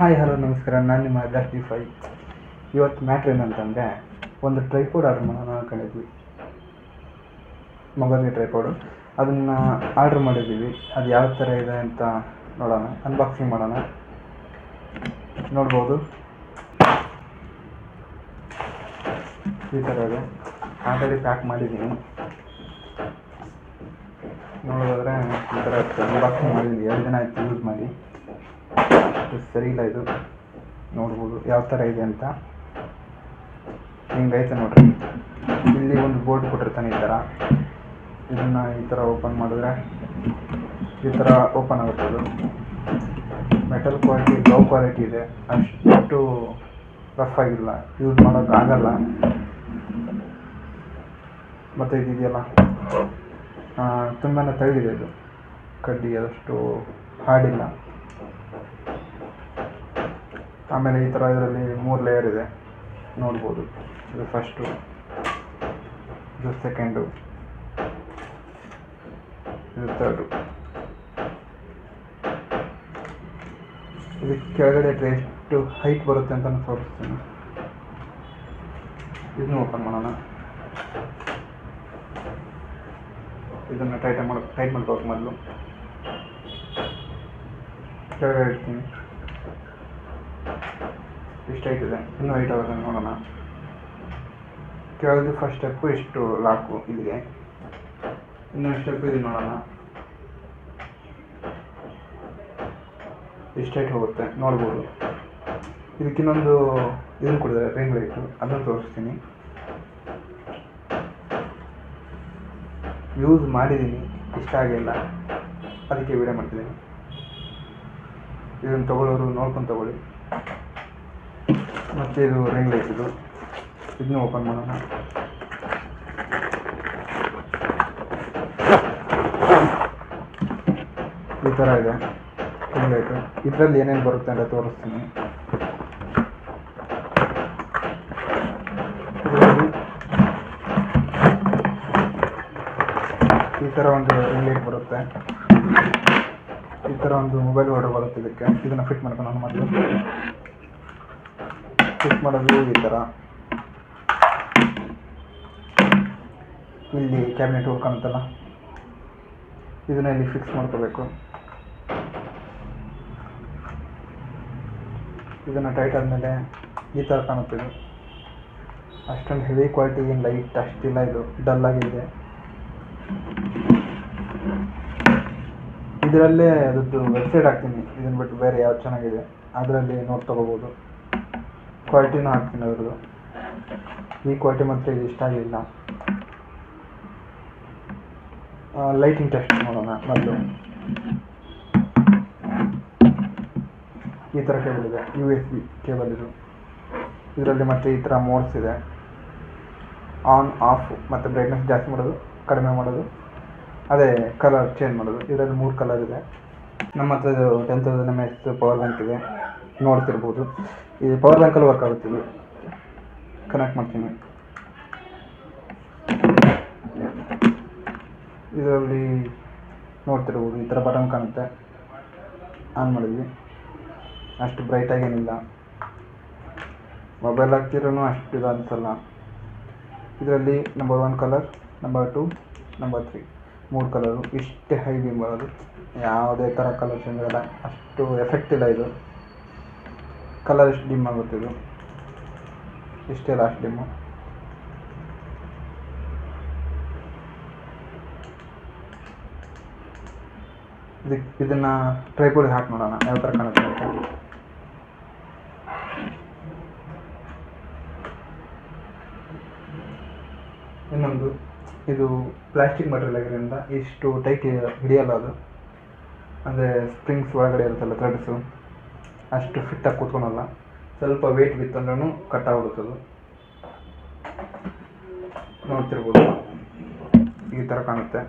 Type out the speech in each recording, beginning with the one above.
Hi hello ನಮಸ್ಕಾರ, ನಾನು ನಿಮ್ಮ ಜಾಸ್ಟಿಫೈ. ಇವತ್ತು ಮ್ಯಾಟ್ರ್ ಏನಂತಂದರೆ, ಒಂದು ಟ್ರೈಪೋಡ್ ಆರ್ಡ್ರ್ ಮಾಡೋಣ ಅಂದ್ಕೊಂಡಿದ್ವಿ. ಮೊಬೈಲ್ಗೆ ಟ್ರೈಪೋಡು ಅದನ್ನು ಆರ್ಡ್ರ್ ಮಾಡಿದ್ದೀವಿ. ಅದು ಯಾವ ಥರ ಇದೆ ಅಂತ ನೋಡೋಣ, ಅನ್ಬಾಕ್ಸಿಂಗ್ ಮಾಡೋಣ. ನೋಡ್ಬೋದು, ಈ ಥರ ಇದೆ. ಆಲ್ರೆಡಿ ಪ್ಯಾಕ್ ಮಾಡಿದ್ದೀನಿ. ನೋಡೋದಾದರೆ ಈ ಥರ ಅನ್ಬಾಕ್ಸಿಂಗ್ ಮಾಡಿದ್ದೀನಿ. 2 ದಿನ ಆಯಿತು ಯೂಸ್ ಮಾಡಿ. ಸರಿ ಇಲ್ಲ ಇದು. ನೋಡ್ಬೋದು ಯಾವ ಥರ ಇದೆ ಅಂತ. ಹಿಂಗೈತೆ ನೋಡ್ರಿ. ಇಲ್ಲಿ ಒಂದು ಬೋರ್ಡ್ ಕೊಟ್ಟಿರ್ತಾನೆ ಈ ಥರ. ಇದನ್ನು ಈ ಥರ ಓಪನ್ ಮಾಡಿದ್ರೆ ಈ ಥರ ಓಪನ್ ಆಗುತ್ತೆ. ಅದು ಮೆಟಲ್ ಕ್ವಾಲಿಟಿ, ಲೋ ಕ್ವಾಲಿಟಿ ಇದೆ. ಅಷ್ಟು ರಫ್ ಆಗಿಲ್ಲ, ಯೂಸ್ ಮಾಡೋಕ್ಕಾಗಲ್ಲ. ಮತ್ತು ಇದೆಯಲ್ಲ ತುಂಬಾ ತಳ್ಳಿದೆ. ಇದು ಕಡ್ಡಿ ಅದಷ್ಟು ಹಾರ್ಡಿಲ್ಲ. ಆಮೇಲೆ ಈ ಥರ ಇದರಲ್ಲಿ 3 ಲೇಯರ್ ಇದೆ, ನೋಡ್ಬೋದು. ಇದು ಫಸ್ಟು, ಇದು ಸೆಕೆಂಡು, ಇದು ಥರ್ಡು. ಇದಕ್ಕೆ ಕೆಳಗಡೆ ಎಷ್ಟು ಹೈಟ್ ಬರುತ್ತೆ ಅಂತ ನಾನು ತೋರಿಸ್ತೀನಿ. ಇದನ್ನು ಓಪನ್ ಮಾಡೋಣ. ಇದನ್ನು ಟೈಟ್ ಮಾಡ್ಕೋಬೇಕು. ಮೊದಲು ಕೆಳಗಡೆ ಇಡ್ತೀನಿ. ಇಷ್ಟು ಹೈಟ್ ಇದೆ, ಇನ್ನೂ ಹೈಟ್ ಆಗುತ್ತೆ ನೋಡೋಣ. ಕೆಳಗೆ ಫಸ್ಟ್ ಸ್ಟೆಪ್ಪು ಇಷ್ಟು ಲಾಕು ಇಲ್ಲಿಗೆ. ಇನ್ನೊಂದು ಸ್ಟೆಪ್ ಇದು ನೋಡೋಣ, ಇಷ್ಟು ಹೈಟ್ ಹೋಗುತ್ತೆ, ನೋಡ್ಬೋದು. ಇದಕ್ಕಿನ್ನೊಂದು ಇದನ್ನು ಕೊಡಿದ್ದಾರೆ, ರಿಂಗ್ ಲೈಟು, ಅದನ್ನು ತೋರಿಸ್ತೀನಿ. ಯೂಸ್ ಮಾಡಿದ್ದೀನಿ, ಇಷ್ಟ ಆಗಿಲ್ಲ, ಅದಕ್ಕೆ ವಿಡಿಯೋ ಮಾಡ್ತಿದ್ದೀನಿ. ಇದನ್ನು ತೊಗೊಳ್ಳೋರು ನೋಡ್ಕೊಂಡು ತೊಗೊಳ್ಳಿ. ಮತ್ತು ಇದು ರಿಂಗ್ ಲೈಟ್, ಇದನ್ನು ಓಪನ್ ಮಾಡೋಣ. ಈ ಥರ ಇದೆ ರಿಂಗ್ ಲೈಟು. ಇದರಲ್ಲಿ ಏನೇನು ಬರುತ್ತೆ ಅಂತ ತೋರಿಸ್ತೀನಿ. ಈ ಥರ ಒಂದು ರಿಂಗ್ ಲೈಟ್ ಬರುತ್ತೆ. ಈ ಥರ ಒಂದು ಮೊಬೈಲ್ ಆರ್ಡರ್ ಬರುತ್ತೆ. ಇದನ್ನು ಫಿಟ್ ಮಾಡ್ಕೊಂಡು ಮೊದಲು ಫಿಟ್ ಮಾಡೋದು ಈ ಥರ. ಇಲ್ಲಿ ಕ್ಯಾಬಿನೆಟ್ ಹೋಗಿ ಕಾಣುತ್ತಲ್ಲ, ಇದನ್ನ ಇಲ್ಲಿ ಫಿಕ್ಸ್ ಮಾಡ್ಕೋಬೇಕು. ಇದನ್ನು ಟೈಟ್ ಆದಮೇಲೆ ಈ ಥರ ಕಾಣುತ್ತೆ. ಅಷ್ಟೊಂದು ಹೆವಿ ಕ್ವಾಲಿಟಿ ಏನು ಲೈಟ್ ಅಷ್ಟಿಲ್ಲ, ಇದು ಡಲ್ ಆಗಿದೆ. ಇದರಲ್ಲೇ ಅದರದ್ದು ವೆಬ್ಸೈಟ್ ಹಾಕ್ತೀನಿ, ಇದನ್ನು ಬಿಟ್ಟು ಬೇರೆ ಯಾವ್ದು ಚೆನ್ನಾಗಿದೆ ಅದರಲ್ಲಿ ನೋಡಿ ತೊಗೋಬೋದು. ಕ್ವಾಲಿಟಿನೂ ಹಾಕ್ತೀನಿ ಅದ್ರದ್ದು. ಈ ಕ್ವಾಲಿಟಿ ಮಾತ್ರ ಇದು ಇಷ್ಟ ಆಗಲಿಲ್ಲ. ಲೈಟಿಂಗ್ ಟೆಸ್ಟ್ ನೋಡೋಣ ಮೊದಲು. ಈ ಥರ ಕೇಬಲ್ ಇದೆ, USB ಕೇಬಲ್ ಇದು. ಇದರಲ್ಲಿ ಮತ್ತೆ ಈ ಥರ ಮೋಡ್ಸ್ ಇದೆ, ಆನ್ ಆಫ್ ಮತ್ತು ಬ್ರೈಟ್ನೆಸ್ ಜಾಸ್ತಿ ಮಾಡೋದು, ಕಡಿಮೆ ಮಾಡೋದು, ಅದೇ ಕಲರ್ ಚೇಂಜ್ ಮಾಡೋದು. ಇದರಲ್ಲಿ 3 ಕಲರ್ ಇದೆ. ನಮ್ಮ ಹತ್ರ ಇದು 10,000 mAh ಪವರ್ ಬ್ಯಾಂಕ್ ಇದೆ, ನೋಡ್ತಿರ್ಬೋದು. ಈ ಪವರ್ ಬ್ಯಾಂಕಲ್ಲಿ ವರ್ಕ್ ಆಗುತ್ತೆ. ಇದು ಕನೆಕ್ಟ್ ಮಾಡ್ತೀನಿ. ಇದರಲ್ಲಿ ನೋಡ್ತಿರ್ಬೋದು, ಈ ಥರ ಬಟನ್ ಕಾಣುತ್ತೆ. ಆನ್ ಮಾಡಿದ್ವಿ. ಅಷ್ಟು ಬ್ರೈಟಾಗಿ ಏನಿಲ್ಲ, ಮೊಬೈಲ್ ಹಾಕ್ತಿರೋ ಅಷ್ಟು ಇದು ಅನಿಸಲ್ಲ. ಇದರಲ್ಲಿ number 1 colour, number 2, number 3 3 colour. ಇಷ್ಟೇ ಹೈ ಬೀಮ್ ಬರೋದು, ಯಾವುದೇ ಥರ ಕಲರ್ ಚೇಂಜ್ ಆಗಲ್ಲ. ಅಷ್ಟು ಎಫೆಕ್ಟ್ ಇಲ್ಲ ಇದು. ಕಲರ್ ಎಷ್ಟು ಡಿಮ್ ಆಗುತ್ತೆ, ಇದು ಇಷ್ಟೇ ಲಾಸ್ಟ್ ಡಿಮ್ಮು. ಇದನ್ನು ಟ್ರೈಪೋಡಿಗೆ ಹಾಕಿ ನೋಡೋಣ ಯಾವ ಥರ ಕಾಣುತ್ತೆ ಅಂತ. ಇನ್ನೊಂದು, ಇದು ಪ್ಲಾಸ್ಟಿಕ್ ಮಟೀರಿಯಲ್ ಆಗಿರೋದ್ರಿಂದ ಇಷ್ಟು ಟೈಟ್ ಹಿಡಿಯಲ್ಲ. ಅದು ಅಂದರೆ ಸ್ಪ್ರಿಂಗ್ಸ್ ಒಳಗಡೆ ಇರುತ್ತಲ್ಲ ಥ್ರೆಡ್ಸು, ಅಷ್ಟು ಫಿಟ್ಟಾಗಿ ಕೂತ್ಕೊಳಲ್ಲ. ಸ್ವಲ್ಪ ವೆಯ್ಟ್ ಬಿತ್ತಂದ್ರೂ ಕಟ್ ಆಗೋಗುತ್ತದು. ನೋಡ್ತಿರ್ಬೋದು, ಈ ಥರ ಕಾಣುತ್ತೆ.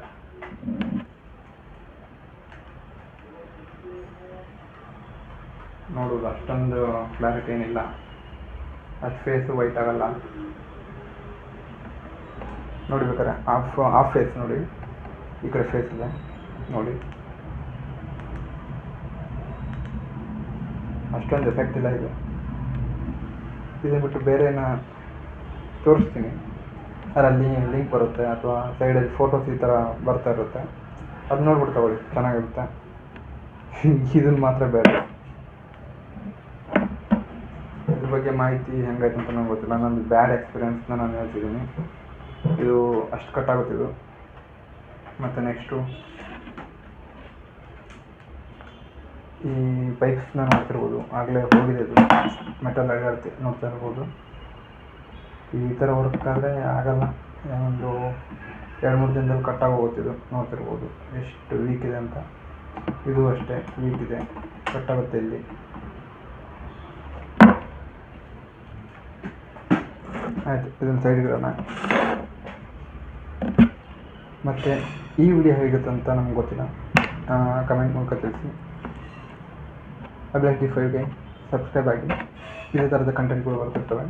ನೋಡೋದು ಅಷ್ಟೊಂದು ಕ್ಲಾರಿಟಿ ಏನಿಲ್ಲ, ಅಷ್ಟು ಫೇಸು ವೈಟ್ ಆಗಲ್ಲ. ನೋಡಿಬೇಕಾರೆ ಆಫ್ ಫೇಸ್ ನೋಡಿ, ಈ ಕಡೆ ಫೇಸ್ ಇದೆ ನೋಡಿ. ಅಷ್ಟೊಂದು ಎಫೆಕ್ಟ್ ಇಲ್ಲ ಇದು. ಇದನ್ನು ಬಿಟ್ಟು ಬೇರೆನ ತೋರಿಸ್ತೀನಿ, ಅದರಲ್ಲಿ ಲಿಂಕ್ ಬರುತ್ತೆ ಅಥವಾ ಸೈಡಲ್ಲಿ ಫೋಟೋಸ್ ಈ ಥರ ಬರ್ತಾ ಇರುತ್ತೆ, ಅದು ನೋಡ್ಬಿಟ್ಟು ತಗೊಳ್ಳಿ, ಚೆನ್ನಾಗಿರುತ್ತೆ. ಇದನ್ನು ಮಾತ್ರ ಬೇಡ. ಇದ್ರ ಬಗ್ಗೆ ಮಾಹಿತಿ ಹೆಂಗಾಯ್ತು ಅಂತ ನನಗೆ ಗೊತ್ತಿಲ್ಲ, ನನ್ನ ಬ್ಯಾಡ್ ಎಕ್ಸ್ಪೀರಿಯೆನ್ಸ್ನ ನಾನು ಹೇಳ್ತಿದ್ದೀನಿ. ಇದು ಅಷ್ಟು ಕಟ್ಟಾಗುತ್ತೆ ಇದು. ಮತ್ತು ನೆಕ್ಸ್ಟು ಈ ಪೈಪ್ಸ್ನ ನೋಡ್ತಿರ್ಬೋದು, ಆಗಲೇ ಹೋಗಿದೆ ಇದು ಮೆಟಲ್ ಅಗಾಡ್ತಿ ನೋಡ್ತಾ ಇರ್ಬೋದು. ಈ ಥರ ವರ್ಕ್ ಆದರೆ ಆಗಲ್ಲ, ಒಂದು 2-3 ದಿನದಲ್ಲಿ ಕಟ್ಟಾಗಿ ಹೋಗುತ್ತಿದ್ದು ನೋಡ್ತಿರ್ಬೋದು ಎಷ್ಟು ವೀಕ್ ಇದೆ ಅಂತ. ಇದು ಅಷ್ಟೇ ವೀಕ್ ಇದೆ, ಕಟ್ಟಾಗುತ್ತೆ ಇಲ್ಲಿ. ಆಯಿತು, ಇದನ್ನು ಸೈಡ್ಗೆ ಇಡೋಣ. ಮತ್ತು ಈ ವಿಡಿಯೋ ಹೇಗಿತ್ತು ಅಂತ ನಮ್ಗೆ ಗೊತ್ತಿಲ್ಲ, ಕಮೆಂಟ್ ಮೂಲಕ ತಿಳಿಸಿ. ಅಬ್ಲೈಕ್5ಗೆ ಸಬ್ಸ್ಕ್ರೈಬ್ ಆಗಿ, ಇದೇ ಥರದ ಕಂಟೆಂಟ್ಗಳು ಬರ್ತಿರ್ತವೆ.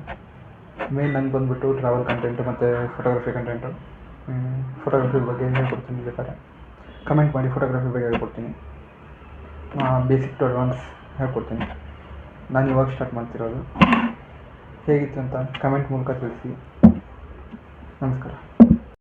ಮೇನ್ ನಂಗೆ ಬಂದುಬಿಟ್ಟು ಟ್ರಾವೆಲ್ ಕಂಟೆಂಟು ಮತ್ತು ಫೋಟೋಗ್ರಫಿ ಕಂಟೆಂಟು. ಫೋಟೋಗ್ರಫಿ ಬಗ್ಗೆ ಹೇಳ್ಕೊಡ್ತೀನಿ, ಬೇಕಾದ್ರೆ ಕಮೆಂಟ್ ಮಾಡಿ. ಫೋಟೋಗ್ರಫಿ ಬಗ್ಗೆ ಹೇಳ್ಕೊಡ್ತೀನಿ, ಬೇಸಿಕ್ ಟು ಅಡ್ವಾನ್ಸ್ ಹೇಳ್ಕೊಡ್ತೀನಿ. ನಾನು ಇವಾಗ ಸ್ಟಾರ್ಟ್ ಮಾಡ್ತಿರೋದು. ಹೇಗಿತ್ತು ಅಂತ ಕಮೆಂಟ್ ಮೂಲಕ ತಿಳಿಸಿ. ನಮಸ್ಕಾರ.